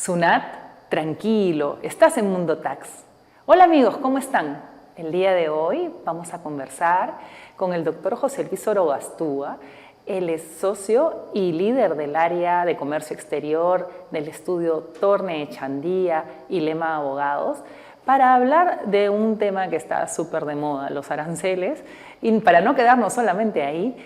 Sunat, tranquilo, estás en Mundo Tax. Hola amigos, ¿cómo están? El día de hoy vamos a conversar con el doctor José Luis Orobastúa. Él es socio y líder del área de comercio exterior del estudio Torne Echandía y Lema Abogados, para hablar de un tema que está súper de moda, los aranceles, y para no quedarnos solamente ahí,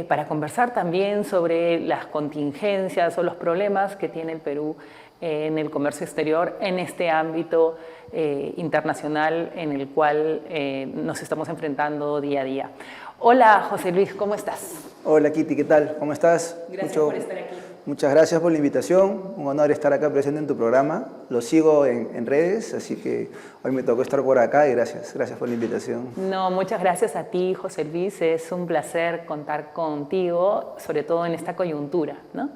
para conversar también sobre las contingencias o los problemas que tiene el Perú en el comercio exterior, en este ámbito internacional en el cual nos estamos enfrentando día a día. Hola José Luis, ¿cómo estás? Hola Kitty, ¿qué tal? ¿Cómo estás? Gracias por estar aquí. Muchas gracias por la invitación, un honor estar acá presente en tu programa. Lo sigo en redes, así que hoy me tocó estar por acá y gracias por la invitación. No, muchas gracias a ti, José Luis, es un placer contar contigo, sobre todo en esta coyuntura, ¿no?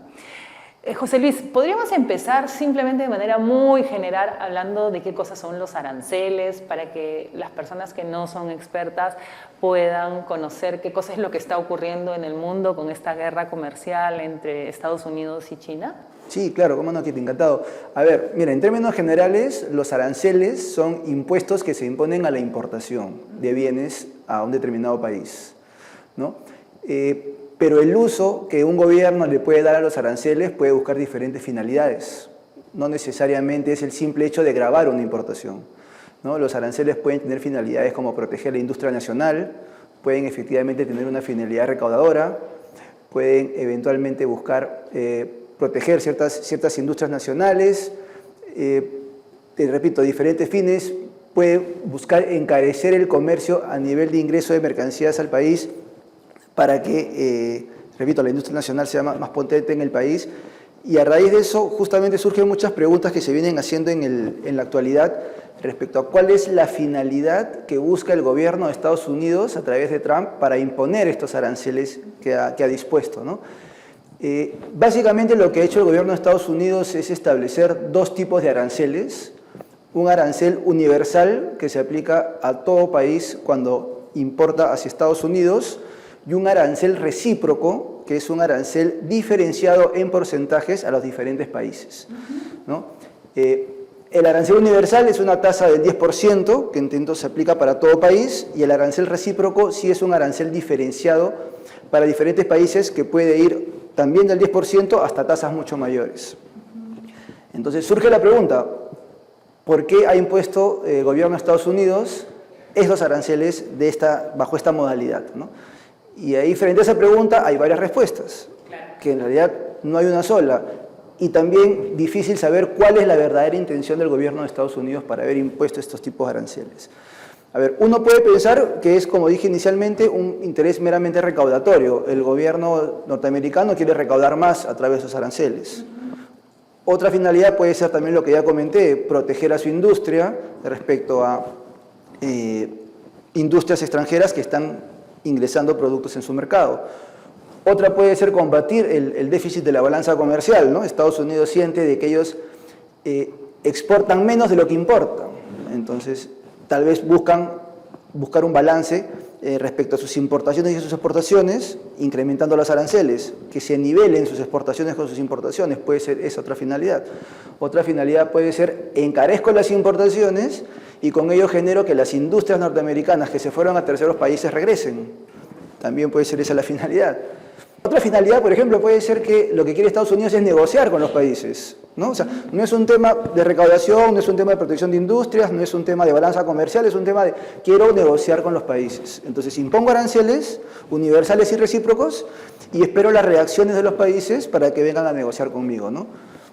José Luis, podríamos empezar simplemente de manera muy general hablando de qué cosas son los aranceles para que las personas que no son expertas puedan conocer qué cosa es lo que está ocurriendo en el mundo con esta guerra comercial entre Estados Unidos y China. Sí, claro, cómo no, Kitty, encantado. A ver, mira, en términos generales, los aranceles son impuestos que se imponen a la importación de bienes a un determinado país, ¿no? Pero el uso que un gobierno le puede dar a los aranceles puede buscar diferentes finalidades. No necesariamente es el simple hecho de gravar una importación, ¿no? Los aranceles pueden tener finalidades como proteger la industria nacional, pueden efectivamente tener una finalidad recaudadora, pueden eventualmente buscar proteger ciertas industrias nacionales, te repito, diferentes fines, puede buscar encarecer el comercio a nivel de ingreso de mercancías al país, para que, repito, la industria nacional sea más potente en el país. Y a raíz de eso, justamente surgen muchas preguntas que se vienen haciendo en la actualidad respecto a cuál es la finalidad que busca el gobierno de Estados Unidos a través de Trump para imponer estos aranceles que ha dispuesto, ¿no? Básicamente lo que ha hecho el gobierno de Estados Unidos es establecer dos tipos de aranceles. Un arancel universal que se aplica a todo país cuando importa hacia Estados Unidos, y un arancel recíproco, que es un arancel diferenciado en porcentajes a los diferentes países, ¿no? El arancel universal es una tasa del 10%, que entiendo se aplica para todo país, y el arancel recíproco sí es un arancel diferenciado para diferentes países que puede ir también del 10% hasta tasas mucho mayores. Entonces surge la pregunta, ¿por qué ha impuesto el gobierno de Estados Unidos estos aranceles bajo esta modalidad, ¿no? Y ahí, frente a esa pregunta, hay varias respuestas, que en realidad no hay una sola. Y también difícil saber cuál es la verdadera intención del gobierno de Estados Unidos para haber impuesto estos tipos de aranceles. A ver, uno puede pensar que es, como dije inicialmente, un interés meramente recaudatorio. El gobierno norteamericano quiere recaudar más a través de esos aranceles. Otra finalidad puede ser también lo que ya comenté, proteger a su industria respecto a industrias extranjeras que están ingresando productos en su mercado. Otra puede ser combatir el déficit de la balanza comercial, ¿no? Estados Unidos siente de que ellos exportan menos de lo que importan. Entonces, tal vez buscar un balance respecto a sus importaciones y sus exportaciones, incrementando los aranceles, que se nivelen sus exportaciones con sus importaciones, puede ser esa otra finalidad. Otra finalidad puede ser encarezco las importaciones y con ello genero que las industrias norteamericanas que se fueron a terceros países regresen. También puede ser esa la finalidad. Otra finalidad, por ejemplo, puede ser que lo que quiere Estados Unidos es negociar con los países, ¿no? O sea, no es un tema de recaudación, no es un tema de protección de industrias, no es un tema de balanza comercial, es un tema de quiero negociar con los países. Entonces impongo aranceles universales y recíprocos y espero las reacciones de los países para que vengan a negociar conmigo, ¿no?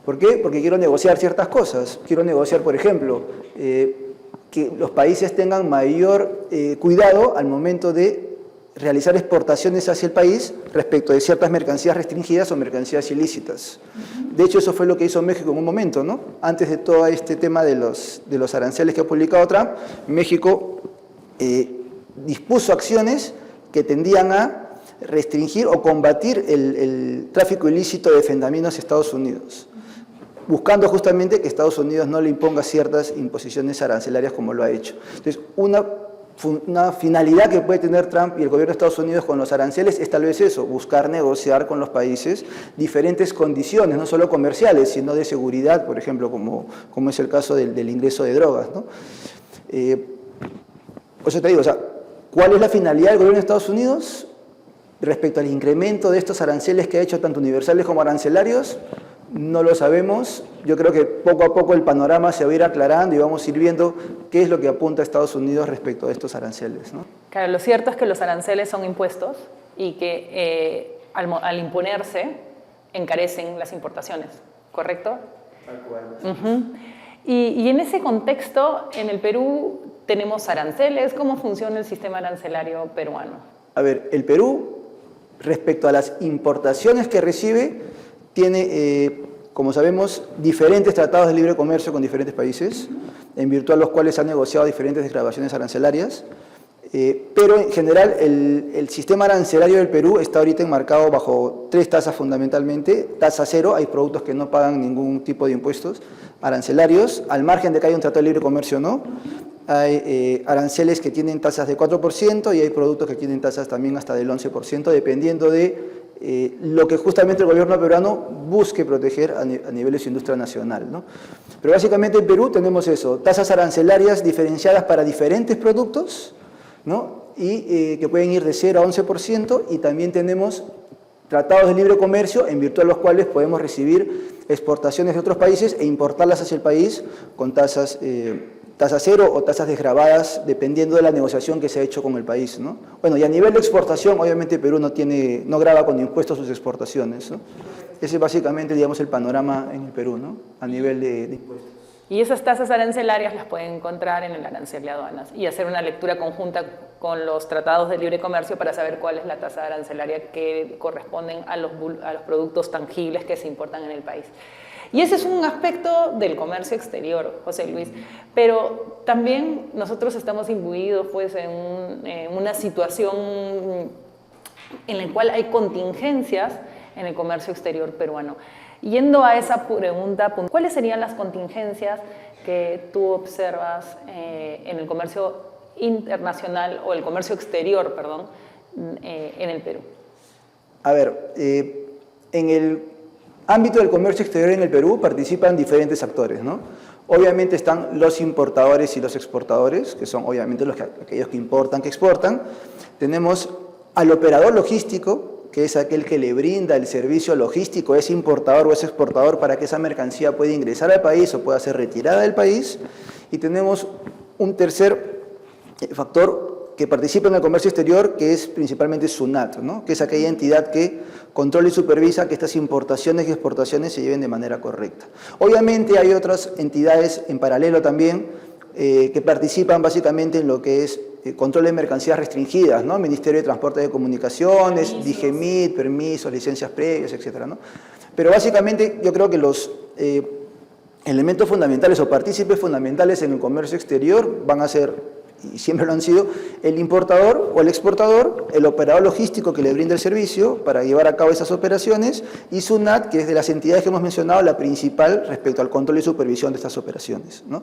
¿Por qué? Porque quiero negociar ciertas cosas. Quiero negociar, por ejemplo, que los países tengan mayor cuidado al momento de realizar exportaciones hacia el país respecto de ciertas mercancías restringidas o mercancías ilícitas. De hecho, eso fue lo que hizo México en un momento, ¿no? Antes de todo este tema de los aranceles que ha publicado Trump, México dispuso acciones que tendían a restringir o combatir el tráfico ilícito de fentanylos a Estados Unidos, buscando justamente que Estados Unidos no le imponga ciertas imposiciones arancelarias como lo ha hecho. Entonces, una una finalidad que puede tener Trump y el gobierno de Estados Unidos con los aranceles es tal vez eso, buscar negociar con los países diferentes condiciones, no solo comerciales, sino de seguridad, por ejemplo, como es el caso del ingreso de drogas, ¿no? Por eso te digo, o sea, ¿cuál es la finalidad del gobierno de Estados Unidos respecto al incremento de estos aranceles que ha hecho tanto universales como arancelarios? No lo sabemos. Yo creo que poco a poco el panorama se va a ir aclarando y vamos a ir viendo qué es lo que apunta Estados Unidos respecto a estos aranceles, ¿no? Claro, lo cierto es que los aranceles son impuestos y que al imponerse encarecen las importaciones, ¿correcto? Tal cual. Uh-huh. Y en ese contexto, en el Perú tenemos aranceles. ¿Cómo funciona el sistema arancelario peruano? A ver, el Perú, respecto a las importaciones que recibe, tiene, como sabemos, diferentes tratados de libre comercio con diferentes países, en virtud de los cuales han negociado diferentes desgravaciones arancelarias, pero en general el sistema arancelario del Perú está ahorita enmarcado bajo 3 tasas fundamentalmente. Tasa cero, hay productos que no pagan ningún tipo de impuestos arancelarios, al margen de que haya un tratado de libre comercio o no. Hay aranceles que tienen tasas de 4% y hay productos que tienen tasas también hasta del 11%, dependiendo de lo que justamente el gobierno peruano busque proteger a nivel de su industria nacional, ¿no? Pero básicamente en Perú tenemos eso, tasas arancelarias diferenciadas para diferentes productos, ¿no? Y que pueden ir de 0 a 11%, y también tenemos tratados de libre comercio en virtud de los cuales podemos recibir exportaciones de otros países e importarlas hacia el país con tasas tasa cero o tasas desgravadas, dependiendo de la negociación que se ha hecho con el país, ¿no? Bueno, y a nivel de exportación, obviamente Perú no grava con impuestos sus exportaciones, ¿no? Ese es básicamente, digamos, el panorama en el Perú, ¿no? A nivel de impuestos. Y esas tasas arancelarias las pueden encontrar en el arancel de aduanas y hacer una lectura conjunta con los tratados de libre comercio para saber cuál es la tasa arancelaria que corresponden a los productos tangibles que se importan en el país. Y ese es un aspecto del comercio exterior, José Luis, pero también nosotros estamos imbuidos pues, en una situación en la cual hay contingencias en el comercio exterior peruano. Yendo a esa pregunta, ¿cuáles serían las contingencias que tú observas en el comercio internacional o el comercio exterior, perdón, en el Perú? A ver, en el ámbito del comercio exterior en el Perú participan diferentes actores, ¿no? Obviamente están los importadores y los exportadores, que son obviamente aquellos que importan, que exportan. Tenemos al operador logístico, que es aquel que le brinda el servicio logístico, es importador o es exportador para que esa mercancía pueda ingresar al país o pueda ser retirada del país. Y tenemos un tercer factor que participa en el comercio exterior, que es principalmente SUNAT, ¿no? Que es aquella entidad que controla y supervisa que estas importaciones y exportaciones se lleven de manera correcta. Obviamente hay otras entidades en paralelo también que participan básicamente en lo que es control de mercancías restringidas, ¿no? Ministerio de Transporte de Comunicaciones, DIGEMIT, permisos, licencias previas, etcétera, ¿no? Pero básicamente yo creo que los elementos fundamentales o partícipes fundamentales en el comercio exterior van a ser, y siempre lo han sido, el importador o el exportador, el operador logístico que le brinda el servicio para llevar a cabo esas operaciones, y SUNAT, que es de las entidades que hemos mencionado, la principal respecto al control y supervisión de estas operaciones, ¿no?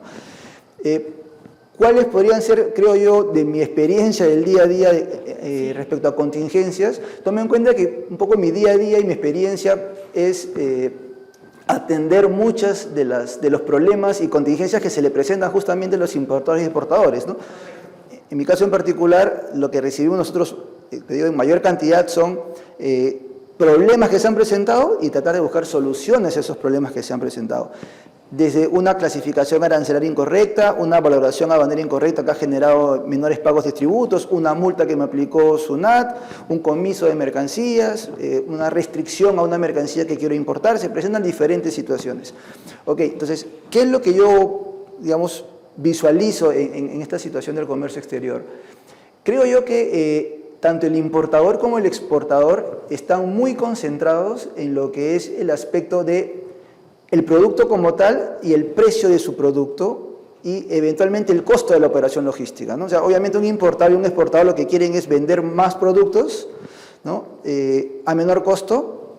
¿Cuáles podrían ser, creo yo, de mi experiencia del día a día respecto a contingencias? Tome en cuenta que un poco mi día a día y mi experiencia es atender muchas de los problemas y contingencias que se le presentan justamente a los importadores y exportadores, ¿no? En mi caso en particular, lo que recibimos nosotros, te digo, en mayor cantidad son problemas que se han presentado y tratar de buscar soluciones a esos problemas que se han presentado. Desde una clasificación arancelaria incorrecta, una valoración aduanera incorrecta que ha generado menores pagos de tributos, una multa que me aplicó SUNAT, un comiso de mercancías, una restricción a una mercancía que quiero importar, se presentan diferentes situaciones. Ok, entonces, ¿qué es lo que yo, digamos, visualizo en esta situación del comercio exterior? Creo yo que tanto el importador como el exportador están muy concentrados en lo que es el aspecto de el producto como tal y el precio de su producto y eventualmente el costo de la operación logística, ¿no? O sea, obviamente un importador y un exportador lo que quieren es vender más productos, ¿no? A menor costo,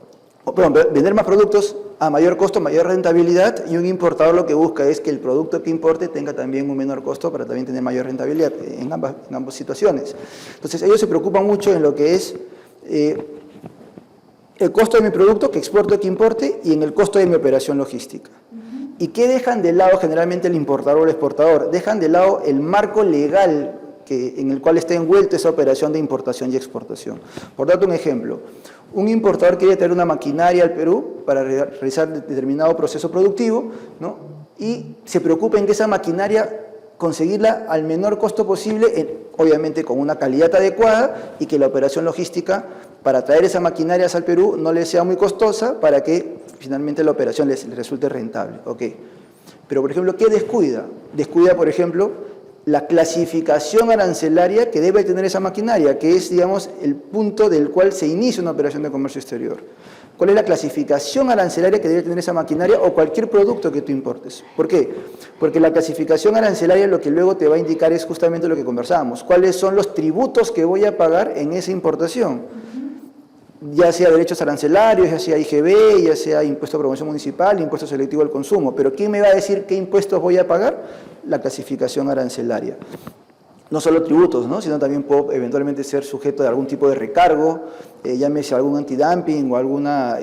vender más productos a mayor costo, mayor rentabilidad, y un importador lo que busca es que el producto que importe tenga también un menor costo para también tener mayor rentabilidad en ambas situaciones. Entonces ellos se preocupan mucho en lo que es el costo de mi producto, que exporte o que importe, y en el costo de mi operación logística. ¿Y qué dejan de lado generalmente el importador o el exportador? Dejan de lado el marco legal en el cual está envuelta esa operación de importación y exportación. Por darte un ejemplo, un importador quiere traer una maquinaria al Perú para realizar determinado proceso productivo, ¿no? Y se preocupa en que esa maquinaria conseguirla al menor costo posible, obviamente con una calidad adecuada, y que la operación logística para traer esas maquinarias al Perú no le sea muy costosa para que finalmente la operación les resulte rentable. Okay. Pero, por ejemplo, ¿qué descuida? Descuida, por ejemplo, la clasificación arancelaria que debe tener esa maquinaria, que es, digamos, el punto del cual se inicia una operación de comercio exterior. ¿Cuál es la clasificación arancelaria que debe tener esa maquinaria o cualquier producto que tú importes? ¿Por qué? Porque la clasificación arancelaria lo que luego te va a indicar es justamente lo que conversábamos. ¿Cuáles son los tributos que voy a pagar en esa importación? Ya sea derechos arancelarios, ya sea IGB, ya sea impuesto de promoción municipal, impuesto selectivo al consumo. Pero ¿quién me va a decir qué impuestos voy a pagar? La clasificación arancelaria. No solo tributos, ¿no? Sino también puedo eventualmente ser sujeto de algún tipo de recargo, llámese algún antidumping o alguna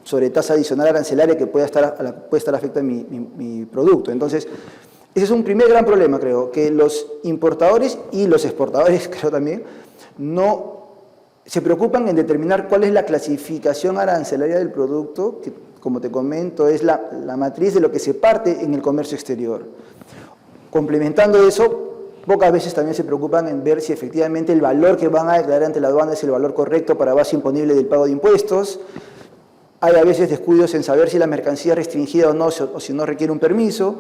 sobretasa adicional arancelaria que pueda estar afecta a mi producto. Entonces, ese es un primer gran problema, creo, que los importadores y los exportadores, creo también, no se preocupan en determinar cuál es la clasificación arancelaria del producto, que, como te comento, es la matriz de lo que se parte en el comercio exterior. Complementando eso, pocas veces también se preocupan en ver si efectivamente el valor que van a declarar ante la aduana es el valor correcto para base imponible del pago de impuestos. Hay a veces descuidos en saber si la mercancía es restringida o no, o si no requiere un permiso.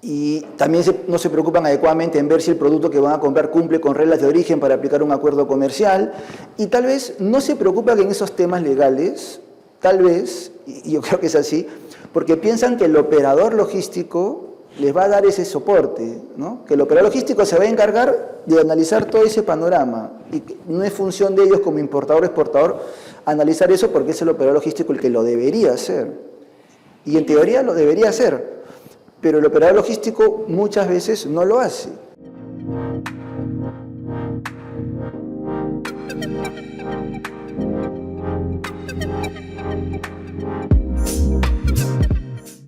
Y también no se preocupan adecuadamente en ver si el producto que van a comprar cumple con reglas de origen para aplicar un acuerdo comercial. Y tal vez no se preocupan en esos temas legales, tal vez, y yo creo que es así, porque piensan que el operador logístico les va a dar ese soporte, ¿no? Que el operador logístico se va a encargar de analizar todo ese panorama, y que no es función de ellos como importador o exportador analizar eso, porque es el operador logístico el que lo debería hacer. Y en teoría lo debería hacer, pero el operador logístico muchas veces no lo hace.